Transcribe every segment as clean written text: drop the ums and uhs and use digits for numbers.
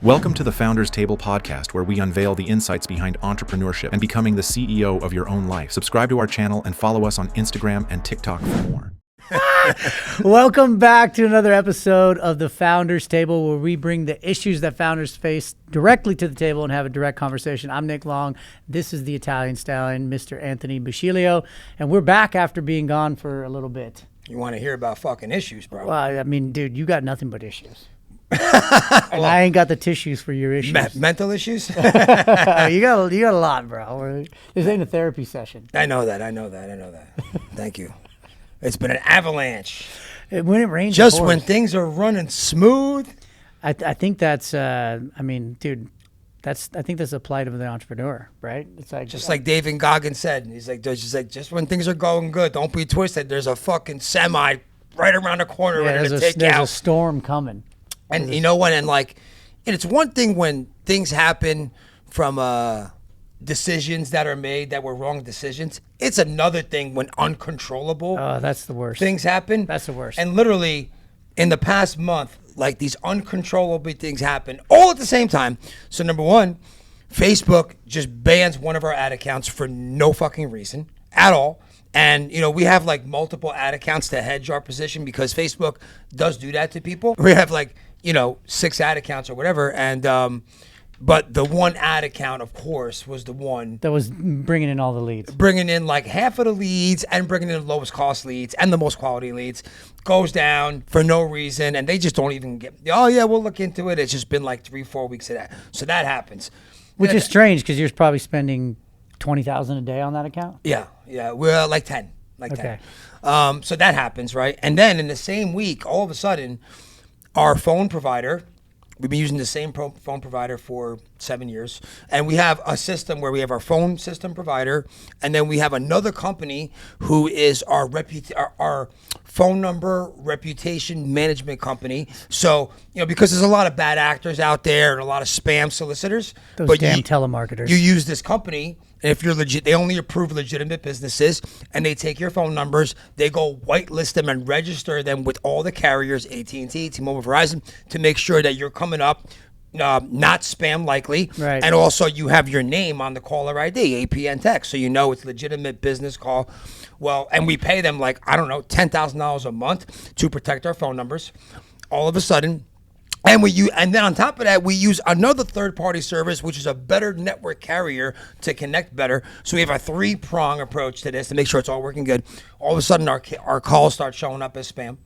Welcome to the Founders Table podcast, where we unveil the insights behind entrepreneurship and becoming the CEO of your own life. Subscribe to our channel and follow us on Instagram and TikTok for more. Welcome back to another episode of the Founders Table, where we bring the issues that founders face directly to the table and have a direct conversation. I'm Nick Long. This is the Italian Stallion, Mr. Anthony Basciglio, and we're back after being gone for a little bit. You want to hear about fucking issues, bro? Well, I mean, dude, you got nothing but issues. And I ain't got the tissues for your issues. Mental issues? you got a lot, bro. This ain't a therapy session. I know that. Thank you. It's been an avalanche. When it rains, just when things are running smooth. I think that's. I think that's the plight of the entrepreneur, right? It's like just like David Goggins said. He's like, just when things are going good, don't be twisted. There's a fucking semi right around the corner ready to take out. There's a storm coming. And you know what? And it's one thing when things happen from decisions that are made that were wrong decisions. It's another thing when uncontrollable. Oh, that's the worst. Things happen. That's the worst. And literally, in the past month, these uncontrollable things happen all at the same time. So number one, Facebook just bans one of our ad accounts for no fucking reason at all. And, we have multiple ad accounts to hedge our position because Facebook does do that to people. We have 6 ad accounts or whatever. And, but the one ad account, of course, was the one that was bringing in all the leads. Bringing in half of the leads and bringing in the lowest cost leads and the most quality leads goes down for no reason. And they just don't even get, oh yeah, we'll look into it. It's just been 3-4 weeks of that. So that happens. Which is strange because you're probably spending $20,000 a day on that account? Yeah. We're 10. Okay. 10. So that happens, right? And then in the same week, all of a sudden, our phone provider, we've been using the same phone provider for 7 years, and we have a system where we have our phone system provider, and then we have another company who is our phone number reputation management company. So, because there's a lot of bad actors out there and a lot of spam solicitors. Those damn telemarketers. You use this company. And if you're legit, they only approve legitimate businesses, and they take your phone numbers, they go whitelist them and register them with all the carriers, AT&T, T-Mobile, Verizon, to make sure that you're coming up not spam likely. Right. And also you have your name on the caller ID, APN text, so it's legitimate business call. Well, and we pay them $10,000 a month to protect our phone numbers. All of a sudden, and then on top of that, we use another third-party service, which is a better network carrier to connect better. So we have a 3-prong approach to this to make sure it's all working good. All of a sudden, our calls start showing up as spam,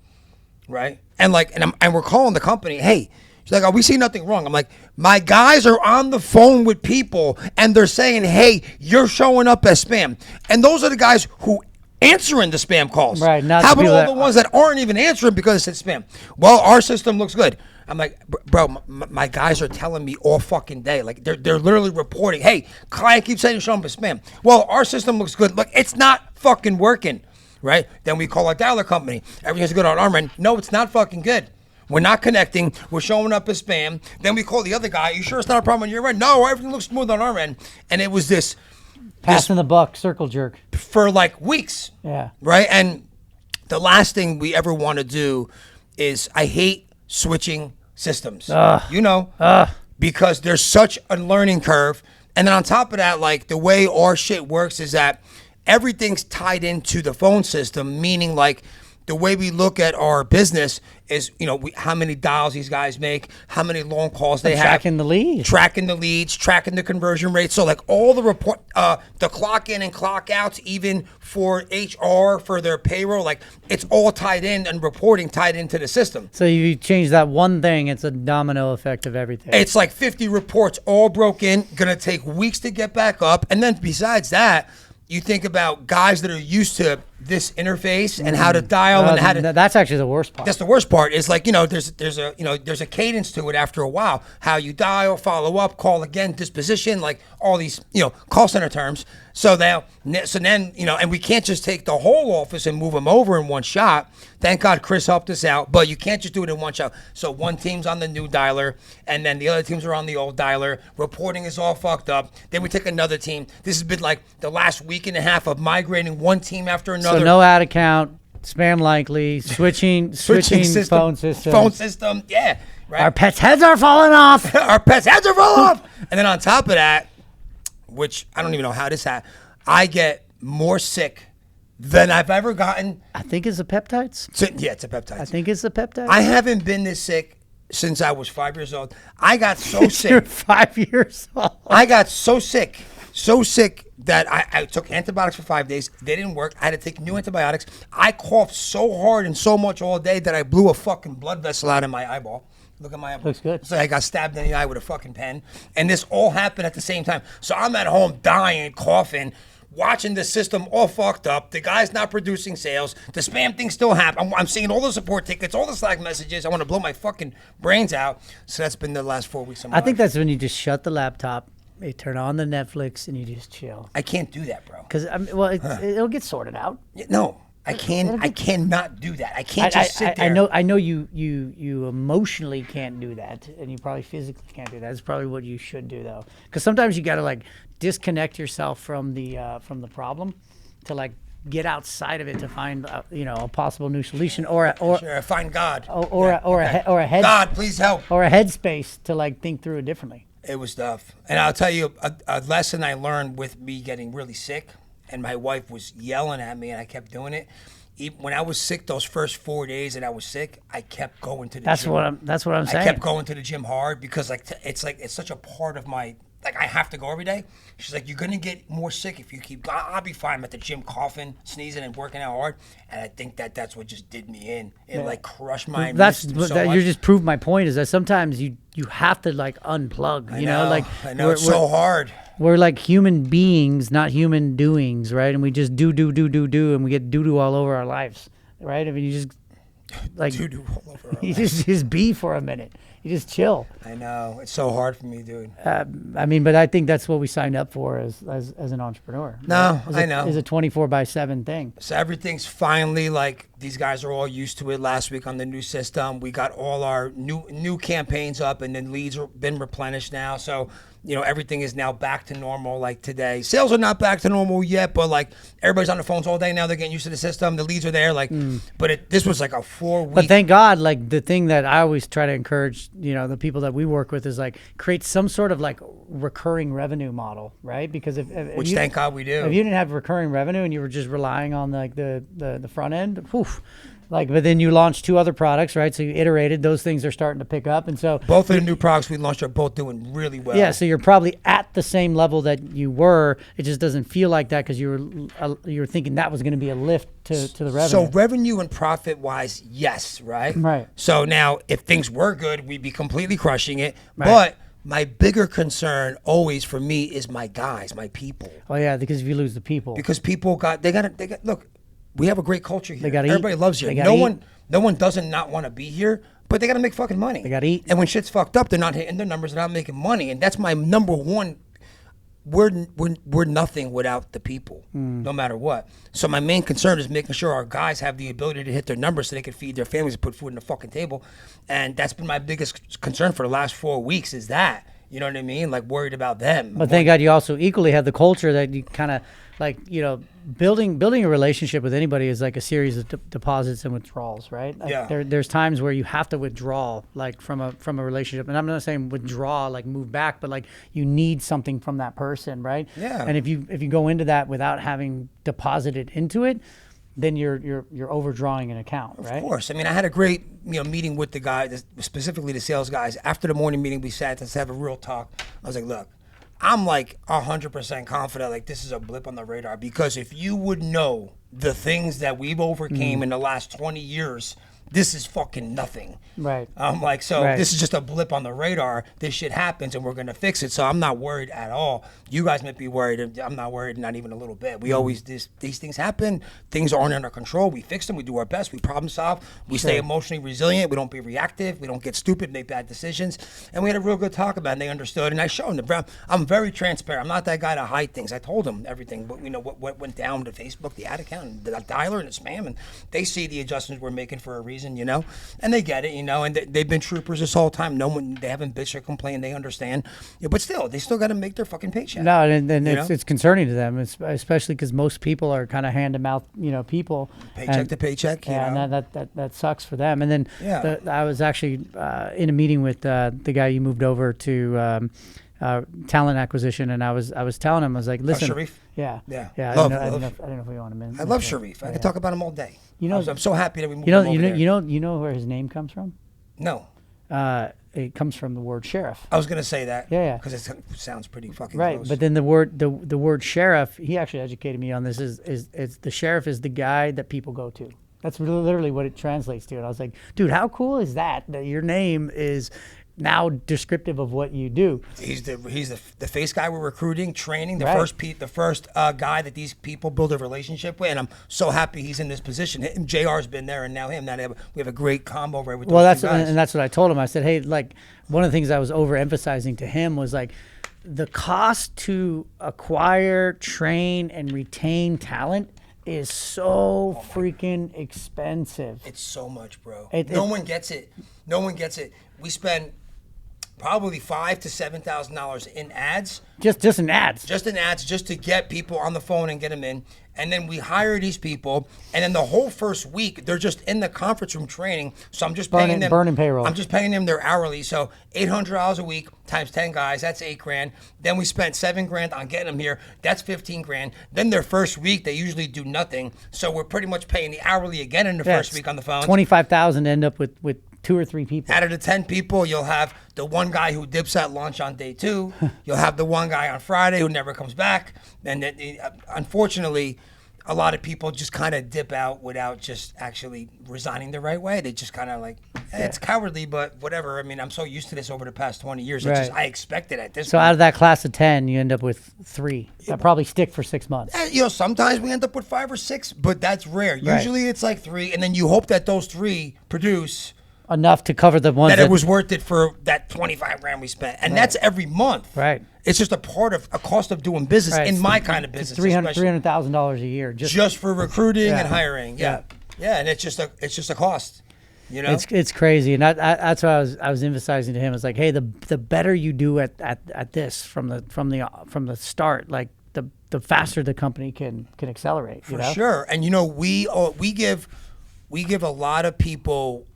right? And we're calling the company, hey. She's like, oh, we see nothing wrong. I'm like, my guys are on the phone with people, and they're saying, hey, you're showing up as spam. And those are the guys who answering the spam calls. Right. How about all the ones that aren't even answering because it said spam? Well, our system looks good. I'm like, bro, my guys are telling me all fucking day. They're literally reporting, hey, client keeps saying show up as spam. Well, our system looks good. Look, it's not fucking working, right? Then we call our dialer company. Everything's good on our end. No, it's not fucking good. We're not connecting. We're showing up as spam. Then we call the other guy. You sure it's not a problem on your end? No, everything looks smooth on our end. And it was this passing the buck, circle jerk for weeks. Yeah. Right. And the last thing we ever want to do is I hate switching systems. Because there's such a learning curve. And then on top of that, the way our shit works is that everything's tied into the phone system, meaning the way we look at our business is, how many dials these guys make, how many long calls they have. Tracking the leads, tracking the conversion rate. So all the report, the clock in and clock outs, even for HR, for their payroll, it's all tied in and reporting tied into the system. So you change that one thing, it's a domino effect of everything. It's 50 reports all broken, gonna take weeks to get back up. And then besides that, you think about guys that are used to this interface and how to dial and how to. That's actually the worst part. That's the worst part. Is there's a cadence to it after a while. How you dial, follow up, call again, disposition, all these call center terms. So then and we can't just take the whole office and move them over in one shot. Thank God Chris helped us out, but you can't just do it in one shot. So one team's on the new dialer, and then the other teams are on the old dialer. Reporting is all fucked up. Then we take another team. This has been the last week and a half of migrating one team after another. So no ad account, spam likely, switching system, phone system. Phone system, yeah. right? Our pets' heads are falling off. Our pets' heads are falling off. And then on top of that, which I don't even know how this happened, I get more sick than I've ever gotten. I think it's the peptides. Yeah, it's a peptide. I think it's the peptides. I haven't been this sick since I was 5 years old. I got so sick. You're 5 years old. I got so sick that I took antibiotics for 5 days. They didn't work. I had to take new antibiotics. I coughed so hard and so much all day that I blew a fucking blood vessel out of my eyeball. Look at my eyeball. Looks good. It's like I got stabbed in the eye with a fucking pen. And this all happened at the same time. So I'm at home dying, coughing, watching the system all fucked up. The guy's not producing sales. The spam thing still happens. I'm seeing all the support tickets, all the Slack messages. I want to blow my fucking brains out. So that's been the last 4 weeks of my life. I think that's when you just shut the laptop, you turn on the Netflix, and you just chill. I can't do that, bro. Because it'll get sorted out. No, I cannot do that. I can't just sit there. I know you emotionally can't do that, and you probably physically can't do that. That's probably what you should do, though, because sometimes you got to like disconnect yourself from the problem to like get outside of it to find a possible new solution or find God or a head. God, please help. Or a headspace to like think through it differently. It was tough, and I'll tell you a lesson I learned with me getting really sick. And my wife was yelling at me, and I kept doing it. Even when I was sick, those first 4 days that I was sick, I kept going to the gym. That's what I'm saying. I kept going to the gym hard because it's such a part of my, like, I have to go every day. She's like, you're gonna get more sick if you keep. I'll be fine. I'm at the gym, coughing, sneezing, and working out hard. And I think that's what just did me in. It like crushed my immune system so much. You just proved my point. Is that sometimes you have to like unplug. I know it's so hard. We're like human beings, not human doings, right? And we just do, and we get doo-doo all over our lives, right? I mean, you just like doo-doo all over our you just be for a minute. You just chill. I know. It's so hard for me, dude. I mean, but I think that's what we signed up for as an entrepreneur. No, right? I know. It's a 24/7 thing. So everything's finally like, these guys are all used to it. Last week on the new system, we got all our new campaigns up, and then leads have been replenished now. So, everything is now back to normal like today. Sales are not back to normal yet, but like everybody's on the phones all day now. They're getting used to the system. The leads are there. Like, but this was like a 4 week. But thank God, like the thing that I always try to encourage, the people that we work with is like create some sort of like recurring revenue model, right? Because if thank God we do. If you didn't have recurring revenue and you were just relying on like the front end, but then you launched 2 other products, right? So you iterated; those things are starting to pick up, and so both of the new products we launched are both doing really well. Yeah, so you're probably at the same level that you were. It just doesn't feel like that because you were thinking that was going to be a lift to the revenue. So revenue and profit wise, yes, right? Right. So now, if things were good, we'd be completely crushing it. Right. But my bigger concern always for me is my guys, my people. Oh yeah, because if you lose the people, because people they got look. We have a great culture here. They gotta Everybody eat. loves here. No one doesn't not want to be here, but they got to make fucking money. They got to eat. And when shit's fucked up, they're not hitting their numbers. They're not making money, and that's my number one. We're nothing without the people, no matter what. So my main concern is making sure our guys have the ability to hit their numbers so they can feed their families and put food on the fucking table. And that's been my biggest concern for the last 4 weeks. Is that. You know what I mean? Like, worried about them. But thank God you also equally have the culture that you kind of like, building a relationship with anybody is like a series of deposits and withdrawals, right? Like Yeah. There's times where you have to withdraw like from a relationship. And I'm not saying withdraw, like move back, but like you need something from that person, right? Yeah. And if you go into that without having deposited into it, then you're overdrawing an account, right? Of course. I mean, I had a great meeting with the guys, specifically the sales guys. After the morning meeting, we sat to have a real talk. I was like, look, I'm like 100% confident like this is a blip on the radar, because if you would know the things that we've overcame in the last 20 years, this is fucking nothing. Right. I'm like, this is just a blip on the radar. This shit happens and we're going to fix it. So I'm not worried at all. You guys might be worried. I'm not worried, not even a little bit. We always, these things happen. Things aren't under control. We fix them. We do our best. We problem solve. We stay emotionally resilient. We don't be reactive. We don't get stupid, make bad decisions. And we had a real good talk about it, and they understood. And I showed them. I'm very transparent. I'm not that guy to hide things. I told them everything. But what went down to Facebook, the ad account, and the dialer and the spam. And they see the adjustments we're making for a reason. reason, and they get it, and they've been troopers this whole time. They haven't bitched or complained. They understand, but still, they still got to make their fucking paycheck. No, and it's concerning to them, especially because most people are kind of hand to mouth, people. Paycheck to paycheck. And that sucks for them. And then I was actually in a meeting with the guy you moved over to. Talent acquisition, and I was telling him, I was like, listen, Sharif? Yeah. I don't know if we want him in. I love Sharif. I could talk about him all day. I'm so happy that we moved him over there. You know where his name comes from? No. It comes from the word sheriff. I was gonna say that. Yeah. Because it sounds pretty fucking right. close. But then the word sheriff, he actually educated me on this. Is the sheriff is the guy that people go to. That's literally what it translates to. And I was like, dude, how cool is that your name is now descriptive of what you do? He's the face guy we're recruiting, training, the Right. first guy that these people build a relationship with, and I'm so happy he's in this position. JR's been there, and now him. Now we have a great combo over with those Well, two guys. and that's what I told him. I said, hey, like one of the things I was overemphasizing to him was like the cost to acquire, train, and retain talent is so freaking expensive. It's so much, bro. No one gets it. No one gets it. We spend probably $5,000 to $7,000 in ads. Just in ads. Just in ads, just to get people on the phone and get them in. And then we hire these people, and then the whole first week, they're just in the conference room training. So I'm just paying them. Burning payroll. I'm just paying them their hourly. So $800 a week times 10 guys, that's $8,000. Then we spent $7,000 on getting them here. That's $15,000. Then their first week, they usually do nothing. So we're pretty much paying the hourly again in the first week on the phone. 25,000 end up with 2 or 3 people. Out of the 10 people, you'll have the one guy who dips at lunch on day 2. You'll have the one guy on Friday who never comes back. And unfortunately, a lot of people just kind of dip out without just actually resigning the right way. They just kind of like, it's cowardly, but whatever. I mean, I'm so used to this over the past 20 years. Right. I expect it at this So point. out of that class of 10, you end up with 3 that probably stick for 6 months. Sometimes we end up with 5 or 6, but that's rare. Usually it's like 3, and then you hope that those 3 produce Enough to cover the ones that it was worth it for that $25,000 we spent, and that's every month. Right. It's just a part of a cost of doing business in my kind of business. $300,000 a year just for recruiting and hiring. Yeah, and it's just a cost. It's crazy, and that's what I was emphasizing to him. It's like, hey, the better you do at this from the start, like the faster the company can accelerate. For sure, and we give a lot of people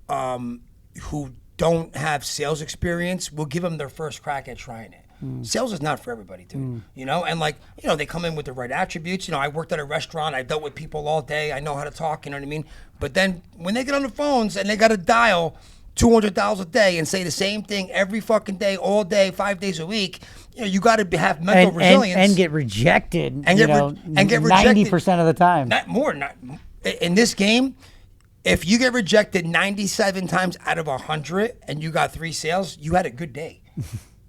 who don't have sales experience, we'll give them their first crack at trying it. Sales is not for everybody, dude. And they come in with the right attributes. I worked at a restaurant. I dealt with people all day. I know how to talk. You know what I mean? But then when they get on the phones and they got to dial 200 dials a day and say the same thing every fucking day, all day, 5 days a week, you got to have mental resilience and get rejected. And get rejected 90% of the time. In this game. If you get rejected 97 times out of 100 and you got 3 sales, you had a good day.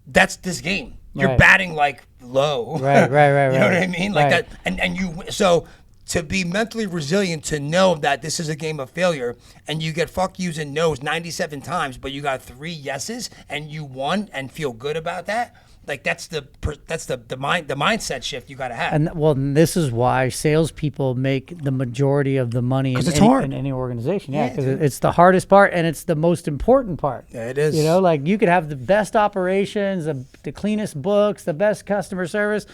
That's this game. You're batting like low. Right. You know what I mean? Like that. So to be mentally resilient, to know that this is a game of failure and you get fuck yous and no's 97 times, but you got 3 yeses and you won and feel good about that. Like that's the mindset shift you got to have. And this is why salespeople make the majority of the money in any organization. Yeah, because it's the hardest part and it's the most important part. Yeah, it is. Like you could have the best operations, the cleanest books, the best customer service,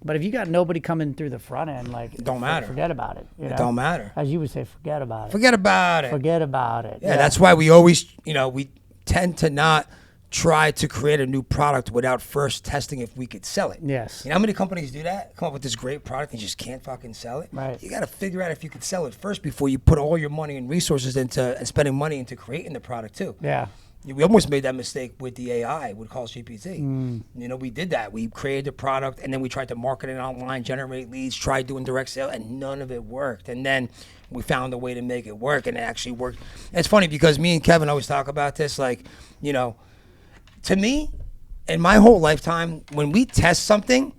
but if you got nobody coming through the front end, like it don't matter. Forget about it. It don't matter. As you would say, forget about it. Forget about it. Forget about it. Yeah, that's why we always, we tend to not try to create a new product without first testing if we could sell it. Yes. You know how many companies do that? Come up with this great product and just can't fucking sell it? Right. You got to figure out if you could sell it first before you put all your money and resources into and spending money into creating the product too. Yeah. We almost made that mistake with the AI, with Call GPT. We did that. We created a product and then we tried to market it online, generate leads, tried doing direct sale, and none of it worked. And then we found a way to make it work, and it actually worked. And it's funny because me and Kevin always talk about this, to me, in my whole lifetime, when we test something,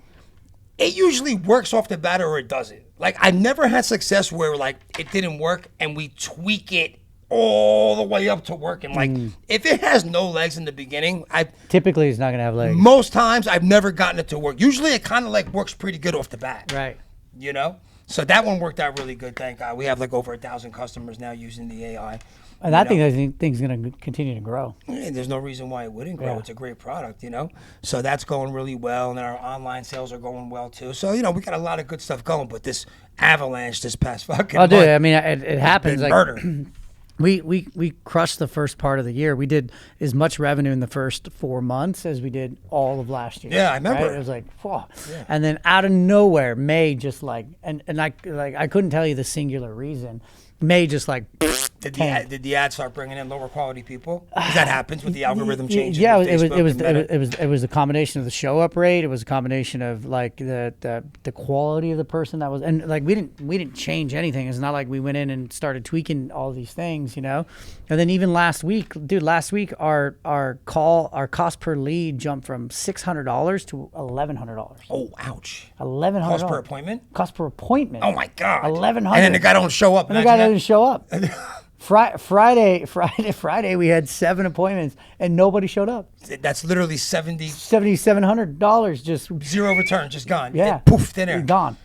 it usually works off the bat or it doesn't. Like, I've never had success where, it didn't work and we tweak it all the way up to working. If it has no legs in the beginning, typically it's not going to have legs. Most times, I've never gotten it to work. Usually, it kind of, works pretty good off the bat. Right. So that one worked out really good, thank God. We have, over 1,000 customers now using the AI. And I think thing's going to continue to grow. And there's no reason why it wouldn't grow. Yeah. It's a great product, So that's going really well, and then our online sales are going well too. So we got a lot of good stuff going. But this avalanche this past fucking month, dude, I mean, it happens. been Like, murder. We crushed the first part of the year. We did as much revenue in the first 4 months as we did all of last year. Yeah, I remember. Right? It was like, whoa. Yeah. And then out of nowhere, May just like, and I couldn't tell you the singular reason. May just like. Did the ad start bringing in lower quality people? 'Cause that happens with the algorithm changes. Yeah, with it Facebook and Meta. it was a combination of the show up rate. It was a combination of like the quality of the person that was, and like we didn't change anything. It's not like we went in and started tweaking all these things, And then even last week, our cost per lead jumped from $600 to $1,100. Oh, ouch! $1,100 Cost per appointment. Cost per appointment. Oh my God! $1,100. And then the guy don't show up. And the guy doesn't show up. Friday, we had 7 appointments and nobody showed up. That's literally $7,700 just zero return, just gone. Yeah, Poof, thin air. Gone.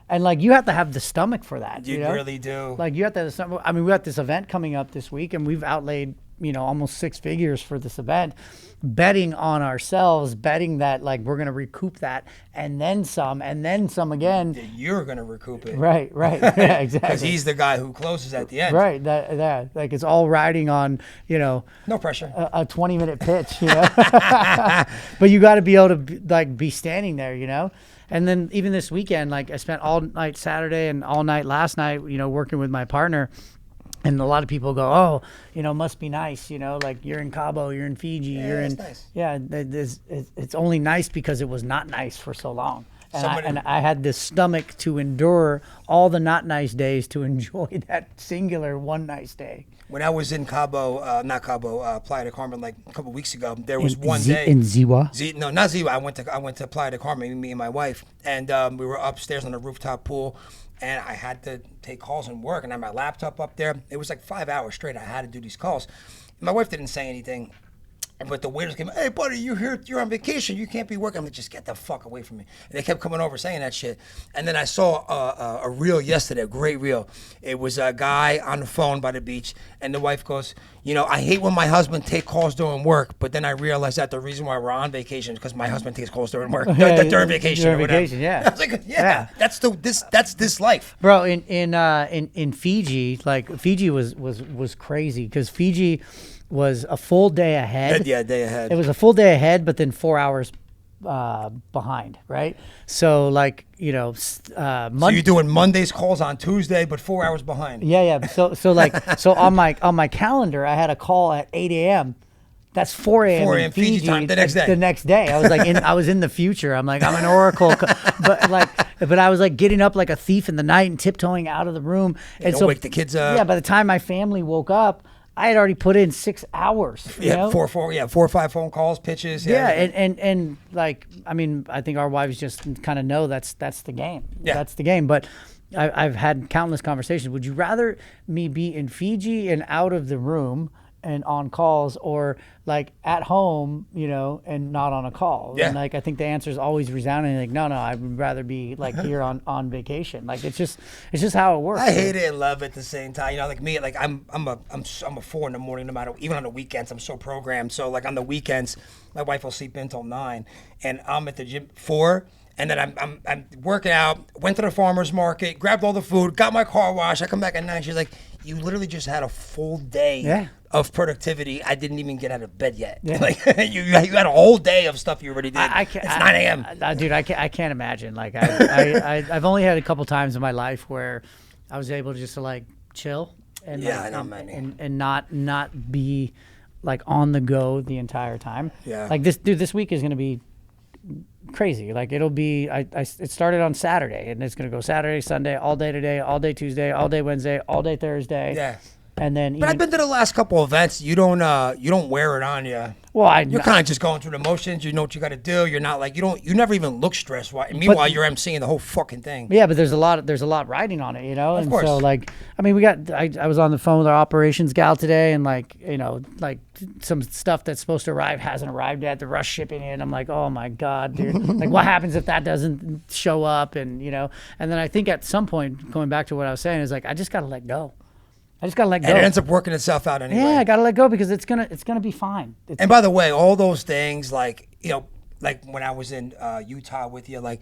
And like you have to have the stomach for that. You really do. Like you have to have the stomach. I mean, we got this event coming up this week, and we've outlaid almost 6 figures for this event, betting on ourselves, betting that like we're gonna recoup that and then some again. You're gonna recoup it. Right. Yeah, exactly. Because he's the guy who closes at the end. Right. That like it's all riding on no pressure. A 20-minute pitch. But you got to be able to be standing there. And then even this weekend, like I spent all night Saturday and all night last night, working with my partner. And a lot of people go, must be nice, like you're in Cabo, you're in Fiji, you're in, nice. Yeah, it's only nice because it was not nice for so long. And I had this stomach to endure all the not nice days to enjoy that singular one nice day. When I was in Cabo, Playa del Carmen, like a couple weeks ago, there was one day in Ziwa. No, not Ziwa. I went to Playa del Carmen, me and my wife, and we were upstairs on the rooftop pool. And I had to take calls and work, and I had my laptop up there. It was like 5 hours straight. I had to do these calls. My wife didn't say anything, but the waiters came, "Hey, buddy, you're on vacation. You can't be working." I'm like, "Just get the fuck away from me." And they kept coming over saying that shit. And then I saw a reel yesterday, a great reel. It was a guy on the phone by the beach, and the wife goes, "I hate when my husband takes calls during work, but then I realized that the reason why we're on vacation is because my husband takes calls during work, during vacation or whatever." Yeah. I was like, yeah. That's this life, bro. In Fiji, like Fiji was crazy because Fiji was a full day ahead. Yeah, day ahead. It was a full day ahead, but then 4 hours behind, right? So like so you're doing Monday's calls on Tuesday, but 4 hours behind. Yeah. So on my calendar, I had a call at 8 a.m. That's 4 a.m. 4 a.m. Fiji time the next day. The next day, I was like, I was in the future. I'm like, I'm an oracle, but I was like getting up like a thief in the night and tiptoeing out of the room. And don't wake the kids up. Yeah. By the time my family woke up, I had already put in 6 hours. Four or five phone calls, pitches. Yeah, and like, I mean, I think our wives just kind of know that's the game. Yeah. That's the game. But I've had countless conversations. Would you rather me be in Fiji and out of the room and on calls, or like at home, and not on a call? Yeah. And like, I think the answer is always resounding. Like, no, I would rather be like here on vacation. Like, it's just how it works. I hate it and love it at the same time. Like me, like I'm a 4 in the morning, no matter, even on the weekends. I'm so programmed. So like on the weekends, my wife will sleep in till 9, and I'm at the gym 4. And then I'm working out, went to the farmer's market, grabbed all the food, got my car washed. I come back at 9. She's like, "You literally just had a full day of productivity. I didn't even get out of bed yet." Yeah. Like you had a whole day of stuff you already did. It's 9 a.m. Dude, I can't imagine. Like I've only had a couple times in my life where I was able to just to like chill and and not be like on the go the entire time. Yeah. Like this week is gonna be crazy. Like it'll be it started on Saturday, and it's gonna go Saturday, Sunday, all day today, all day Tuesday, all day Wednesday, all day Thursday. Yeah. And then But I've been to the last couple events. You don't wear it on you. Well, you're kind of just going through the motions. You know what you got to do. You're not like you never even look stressed. Meanwhile, you're emceeing the whole fucking thing. Yeah, but there's a lot riding on it, Of course. So like, I mean, I was on the phone with our operations gal today, and like, like some stuff that's supposed to arrive hasn't arrived yet. The rush shipping in. I'm like, oh my god, dude. Like, what happens if that doesn't show up? And and then I think at some point, going back to what I was saying, is like, I just got to let go. I just gotta let go. And it ends up working itself out anyway. Yeah, I gotta let go because it's gonna be fine. And by the way, all those things, like, you know, like when I was in Utah with you, like,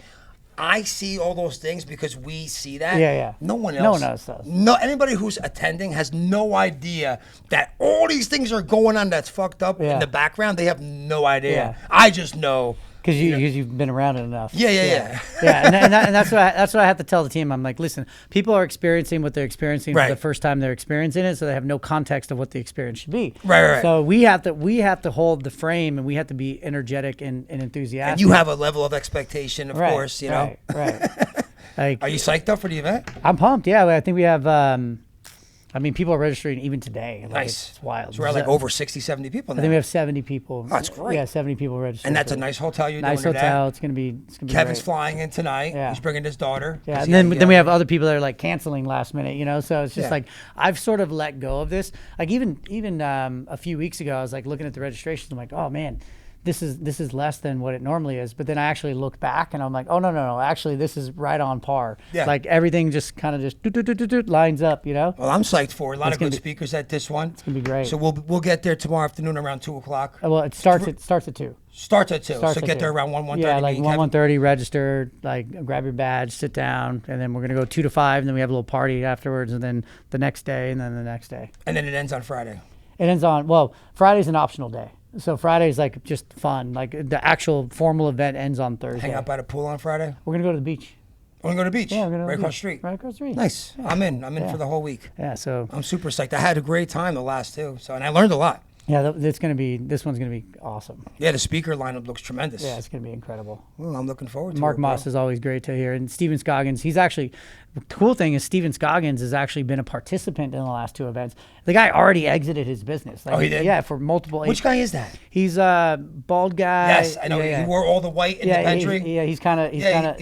I see all those things because we see that. Yeah. No one else. No one else does. No, anybody who's attending has no idea that all these things are going on that's fucked up in the background. They have no idea. Yeah. I just know. Because you've been around it enough. Yeah. Yeah, and that's what I have to tell the team. I'm like, listen, people are experiencing what they're experiencing for the first time they're experiencing it, so they have no context of what the experience should be. Right. So we have to hold the frame, and we have to be energetic and enthusiastic. And you have a level of expectation, of course, you know. Right. Like, are you psyched up for the event? I'm pumped. Yeah, I think we have. I mean, people are registering even today. Like, Nice. It's wild. So we're like over 60, 70 people now. I think we have 70 people. Oh, that's great. Yeah, 70 people registered. And that's a nice hotel you're nice doing hotel. today. It's gonna be Kevin's great. flying in tonight. Yeah. He's bringing his daughter. Yeah, and then we have other people that are like canceling last minute, you know. So it's just like I've sort of let go of this. Like even a few weeks ago, I was like looking at the registrations. I'm like, oh man, this is less than what it normally is. But then I actually look back and I'm like, oh no, actually this is right on par. Yeah. Like everything just kind of just lines up, you know. Well, I'm psyched for it. A lot of good speakers at this one. It's gonna be great. So we'll get there tomorrow afternoon around 2:00. Well, it starts at 2. Starts at 2. So get there around 1:30. Yeah, like 1:30. Register, like grab your badge, sit down, and then we're gonna go 2 to 5, and then we have a little party afterwards, and then the next day, and then the next day. And then it ends on Friday. It ends on Friday's an optional day. So Friday's like just fun. Like the actual formal event ends on Thursday. Hang out by the pool on Friday. We're gonna go to the beach. We're gonna go to the beach. Yeah, we're gonna right across the street. Right across the street. Nice. Yeah. I'm in for the whole week. Yeah. So I'm super psyched. I had a great time the last two. And I learned a lot. Yeah, this one's gonna be awesome. Yeah, the speaker lineup looks tremendous. Yeah, it's gonna be incredible. Well, I'm looking forward to it. Mark Moss is always great to hear, and Steven Scoggins. He's actually the cool thing is Steven Scoggins has actually been a participant in the last 2 events. The guy already exited his business. Like, he did? Yeah, for multiple. Which guy is that? He's a bald guy. Yes, I know. Yeah. He wore all the white in the entry. He's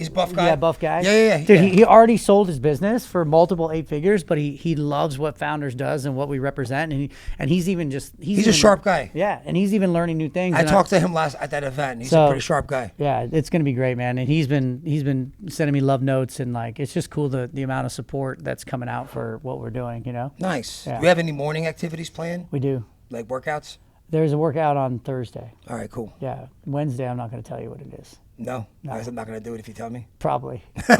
buff guy. Yeah, buff guy. Yeah. Dude, he already sold his business for multiple 8 figures, but he loves what Founders does and what we represent, and he's a sharp guy. Yeah, and he's even learning new things. I talked to him last at that event. He's a pretty sharp guy. Yeah, it's gonna be great, man. And he's been sending me love notes, and like it's just cool the amount of support that's coming out for what we're doing, you know. Nice. Yeah. Do we have any morning activities planned? We do. Like workouts? There's a workout on Thursday. All right, cool. Yeah. Wednesday, I'm not going to tell you what it is. No. I guess I'm not going to do it if you tell me. Probably. All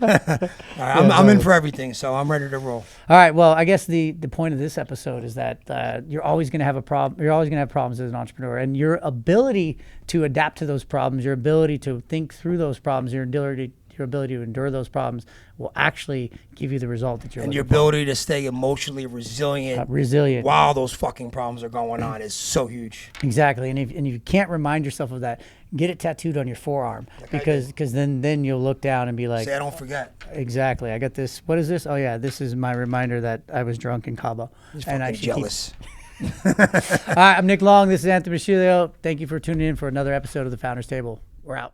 right, I'm in for everything, so I'm ready to roll. All right. Well, I guess the point of this episode is that you're always going to have a problem. You're always going to have problems as an entrepreneur, and your ability to adapt to those problems, your ability to think through those problems, your ability to endure those problems will actually give you the result that you're looking for. And your ability to stay emotionally resilient while those fucking problems are going on is so huge. Exactly. And if you can't remind yourself of that, get it tattooed on your forearm, because then you'll look down and be like, say, I don't forget. Exactly. I got this. What is this? Oh yeah, this is my reminder that I was drunk in Cabo. And I jealous. All right, I'm Nick Long. This is Anthony Machilio. Thank you for tuning in for another episode of the Founders Table. We're out.